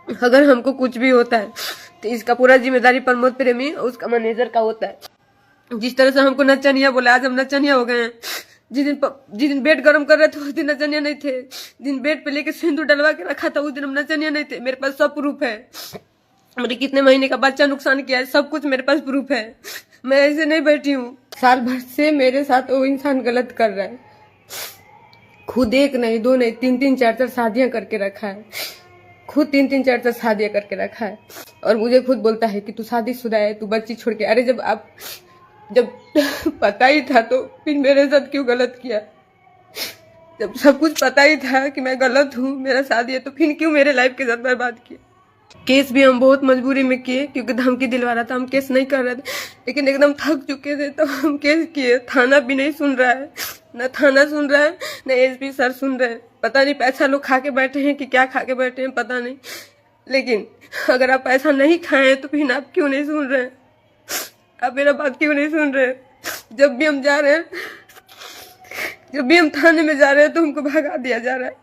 अगर हमको कुछ भी होता है तो इसका पूरा जिम्मेदारी प्रमोद प्रेमी और उसका मैनेजर का होता है। जिस तरह से हमको नचनिया बोला, आज हम नचनिया हो गए हैं। जिस दिन बेड गर्म कर रहे थे उस दिन नचनिया नहीं थे। दिन बेड पे लेके सिंदूर डलवा के रखा था उस दिन हम नचनिया नहीं थे। मेरे पास सब प्रूफ है। मेरे कितने महीने का बच्चा नुकसान किया है, सब कुछ मेरे पास प्रूफ है। मैं ऐसे नहीं बैठी हूँ। साल भर से मेरे साथ वो इंसान गलत कर रहा है। खुद एक नहीं, दो नहीं, तीन तीन चार चार शादियां करके रखा है। खुद तीन तीन चार चार शादियां करके रखा है और मुझे खुद बोलता है कि तू शादीशुदा है, तू बच्ची छोड़ के। अरे जब पता ही था तो फिर मेरे साथ क्यों गलत किया? जब सब कुछ पता ही था कि मैं गलत हूँ, मेरा शादी है, तो फिर क्यों मेरे लाइफ के साथ बर्बाद किया? केस भी हम बहुत मजबूरी में किए क्योंकि धमकी दिलवा रहा था। हम केस नहीं कर रहे थे लेकिन एकदम थक चुके थे तो हम केस किए। थाना भी नहीं सुन रहा है, न थाना सुन रहा है, न एसपी सर सुन रहे हैं। पता नहीं पैसा लोग खा के बैठे हैं कि क्या खा के बैठे हैं, पता नहीं। लेकिन अगर आप पैसा नहीं खाए तो फिर आप क्यों नहीं सुन रहे हैं? आप मेरा बात क्यों नहीं सुन रहे? जब भी हम जा रहे हैं, जब भी हम थाने में जा रहे हैं तो हमको भगा दिया जा रहा है।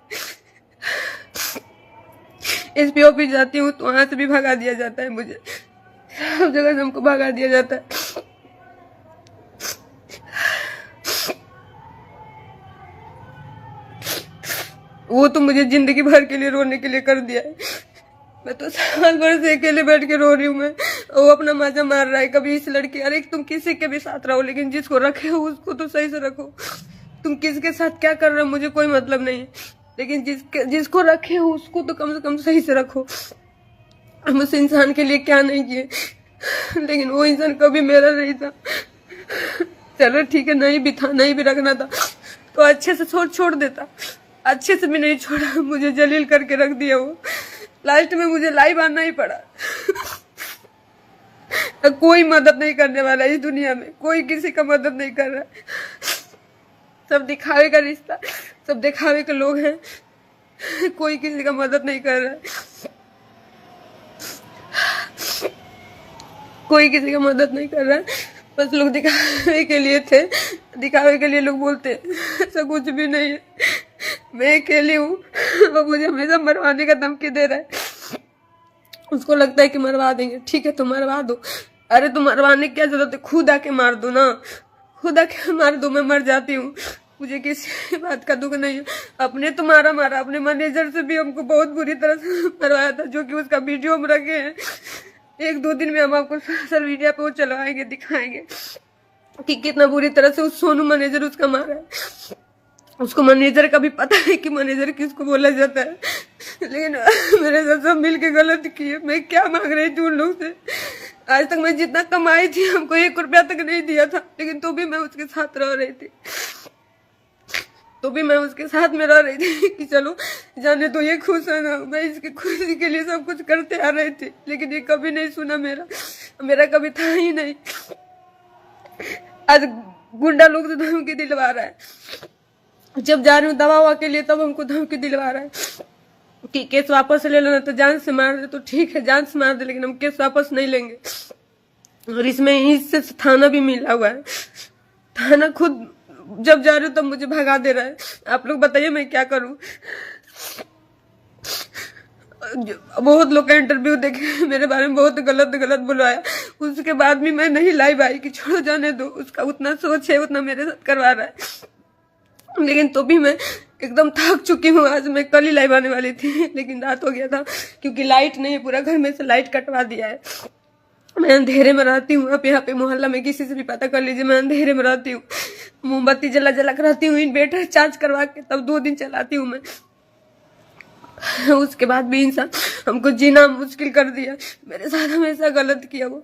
एसपी ऑफिस जाती हूँ तो वहां से भी भगा दिया जाता है मुझे। सब जगह से हमको भगा दिया जाता है। वो तो मुझे जिंदगी भर के लिए रोने के लिए कर दिया है। मैं तो साल भर से अकेले बैठ के रो रही हूँ। मैं वो अपना मजा मार रहा है। कभी इस लड़की, अरे तुम किसी के भी साथ रहो लेकिन जिसको रखे हो उसको तो सही से रखो। तुम किसके साथ क्या कर रहे हो मुझे कोई मतलब नहीं है, लेकिन जिसको रखे हो उसको तो कम से कम सही से रखो। हम उस इंसान के लिए क्या नहीं किए, लेकिन वो इंसान कभी मेरा नहीं था। चलो ठीक है, नहीं भी था, नहीं भी रखना था तो अच्छे से छोड़ देता। अच्छे से भी नहीं छोड़ा, मुझे जलील करके रख दिया वो। लास्ट में मुझे लाइव आना ही पड़ा। कोई मदद नहीं करने वाला इस दुनिया में, कोई किसी का मदद नहीं कर रहा। सब दिखावे का रिश्ता, सब दिखावे के लोग हैं। कोई किसी का मदद नहीं कर रहा है। कोई किसी का मदद नहीं कर रहा है। बस लोग दिखावे के लिए थे, दिखावे के लिए लोग बोलते ऐसा कुछ भी नहीं है। मैं अकेली हूँ, वो मुझे हमेशा मरवाने का धमकी दे रहा है। उसको लगता है कि मरवा देंगे, ठीक है तो मरवा दो। अरे तो मरवाने की क्या जरूरत है? खुद आके मार दो ना, खुद आके मार दो, मैं मर जाती हूँ। मुझे किसी बात का दुख नहीं है। अपने तो मारा, अपने मैनेजर से भी हमको बहुत बुरी तरह से मरवाया था, जो कि उसका वीडियो हम रखे हैं। एक दो दिन में हम आपको सोशल मीडिया पे वो चलवाएंगे, दिखाएंगे कि कितना बुरी तरह से उस सोनू मैनेजर उसका मारा है। उसको मैनेजर का भी पता है कि मैनेजर किसको बोला जाता है, लेकिन मेरे साथ सब मिल के गलत किए। मैं क्या मांग रही थी उन लोग से? आज तक मैं जितना कमाई थी हमको 1 रुपया तक नहीं दिया था, लेकिन तो भी मैं उसके साथ रह रही थी। तो भी मैं उसके साथ में रह रही थी कि चलो जाने तो ये खुश है ना। मैं इसकी खुशी के लिए सब कुछ करते आ रही थी, लेकिन ये कभी नहीं सुना मेरा कभी था ही नहीं। आज गुंडा लोग से धमकी दिलवा रहा है। जब जा रही हूँ दवा ववा के लिए तब हमको धमकी दिलवा रहा है कि केस वापस ले लेना, तो जान से मार दे। तो ठीक है, जान से मार दे, लेकिन हम केस वापस नहीं लेंगे। और इसमें इससे थाना भी मिला हुआ है। थाना खुद जब जा रही हूँ तब मुझे भगा दे रहा है। आप लोग बताइए मैं क्या करूँ? बहुत लोग का इंटरव्यू देखे, मेरे बारे में बहुत गलत बुलवाया। उसके बाद भी मैं नहीं लाइव आई कि छोड़ो जाने दो, उसका उतना सोच है उतना मेरे साथ करवा रहा है। लेकिन तो भी मैं एकदम थक चुकी हूँ। आज मैं कल ही लाइव आने वाली थी, लेकिन रात हो गया था क्योंकि लाइट नहीं है। पूरा घर में से लाइट कटवा दिया है। मैं अंधेरे में रहती हूँ। आप यहाँ पे मोहल्ला में किसी से भी पता कर लीजिए, मैं अंधेरे में रहती हूँ। मोमबत्ती जला कर रहती हूँ, इन्वर्टर चार्ज करवा के तब 2 दिन चलाती हूँ मैं। उसके बाद भी इंसान हमको जीना मुश्किल कर दिया। मेरे साथ हमेशा गलत किया वो।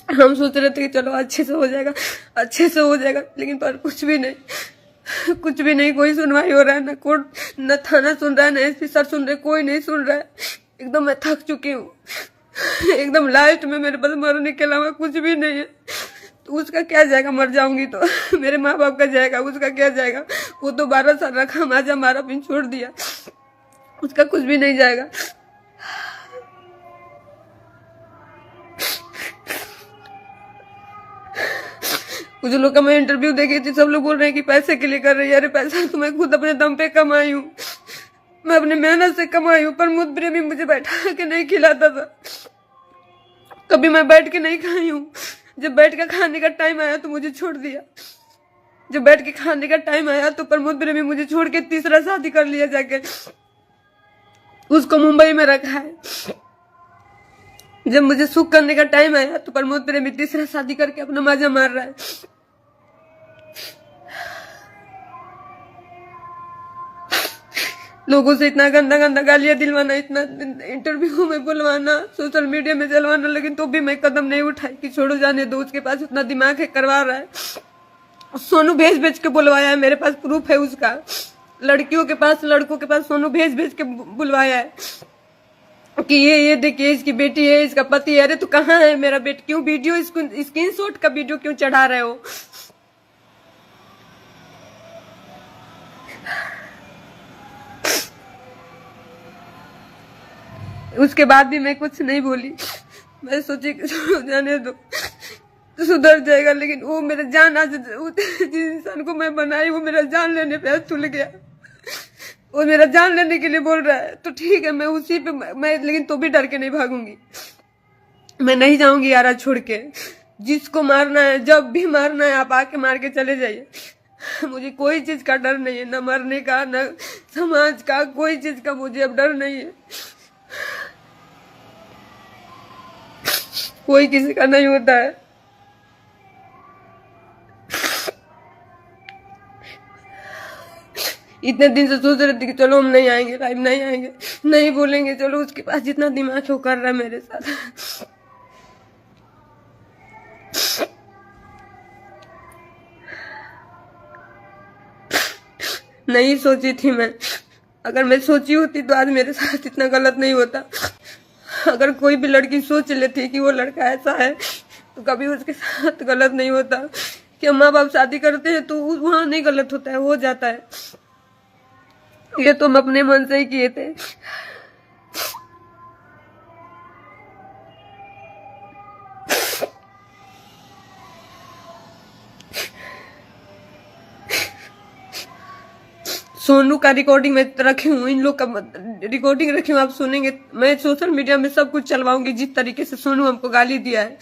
हम सोच रहे थे कि चलो अच्छे से हो जाएगा, अच्छे से हो जाएगा, लेकिन पर कुछ भी नहीं। कोई सुनवाई हो रहा है, ना कोर्ट, न थाना सुन रहा है, ना एसपी सर सुन रहे, कोई नहीं सुन रहा है। एकदम मैं थक चुकी हूँ। एकदम लास्ट में मेरे पास मरने के अलावा कुछ भी नहीं है। तो उसका क्या जाएगा? मर जाऊंगी तो मेरे माँ बाप का जाएगा, उसका क्या जाएगा? वो तो 12 साल रखा, माजा मारा, पिन छोड़ दिया, उसका कुछ भी नहीं जाएगा। कुछ लोग का मैं इंटरव्यू देखी थी, सब लोग बोल रहे हैं कि पैसे के लिए कर रही है। अरे पैसा तो मैं खुद अपने दम पे कमाई हूँ, मैं अपने मेहनत से कमाई हूँ। प्रमोद प्रेमी मुझे बैठा के नहीं खिलाता था, कभी मैं बैठ के नहीं खाई हूँ। जब बैठ के खाने का टाइम आया तो मुझे छोड़ दिया। जब बैठ के खाने का टाइम आया तो प्रमोद प्रेमी मुझे छोड़ के तीसरा शादी कर लिया जाके, उसको मुंबई में रखा है। जब मुझे सुख करने का टाइम आया तो प्रमोद प्रेमी तीसरा शादी करके अपना मजा मार रहा है। लोगों से इतना गंदा गंदा गालियां दिलवाना, इतना इंटरव्यू में बुलवाना, सोशल मीडिया में जलवाना, लेकिन तो भी मैं कदम नहीं उठाई कि छोड़ो जाने दो। उसके पास उतना दिमाग है, करवा रहा है। सोनू भेज भेज के बुलवाया है, मेरे पास प्रूफ है उसका। लड़कियों के पास, लड़कों के पास सोनू भेज भेज के बुलवाया है कि ये देखिए इसकी बेटी है, इसका पति है। अरे तो कहाँ है मेरा बेटी? क्यों वीडियो, इसको स्क्रीनशॉट का वीडियो क्यों चढ़ा रहे हो? उसके बाद भी मैं कुछ नहीं बोली। मैं सोची कि जाने दो तो सुधर जाएगा, लेकिन वो मेरा जान, आज जिस इंसान को मैं बनाई वो मेरा जान लेने पे तुल गया। वो मेरा जान लेने के लिए बोल रहा है तो ठीक है, मैं उसी पे मैं लेकिन तो भी डर के नहीं भागूंगी। मैं नहीं जाऊंगी यारा छोड़ के। जिसको मारना है, जब भी मारना है, आप आके मार के चले जाइए। मुझे कोई चीज का डर नहीं है, न मरने का, न समाज का, कोई चीज का मुझे अब डर नहीं है। कोई किसी का नहीं होता है। इतने दिन से सोच रहे थे कि चलो हम नहीं आएंगे, लाइव नहीं आएंगे, नहीं बोलेंगे, चलो उसके पास जितना दिमाग है वो कर रहा है मेरे साथ। नहीं सोची थी मैं। अगर मैं सोची होती तो आज मेरे साथ इतना गलत नहीं होता। अगर कोई भी लड़की सोच लेती कि वो लड़का ऐसा है तो कभी उसके साथ गलत नहीं होता। कि माँ बाप शादी करते हैं तो वहां नहीं गलत होता है, हो जाता है। ये तो हम अपने मन से ही किए थे। सोनू का रिकॉर्डिंग मैं रखी हूँ, इन लोग का रिकॉर्डिंग रखी हूँ, आप सुनेंगे। मैं सोशल मीडिया में सब कुछ चलवाऊंगी जिस तरीके से सोनू हमको गाली दिया है।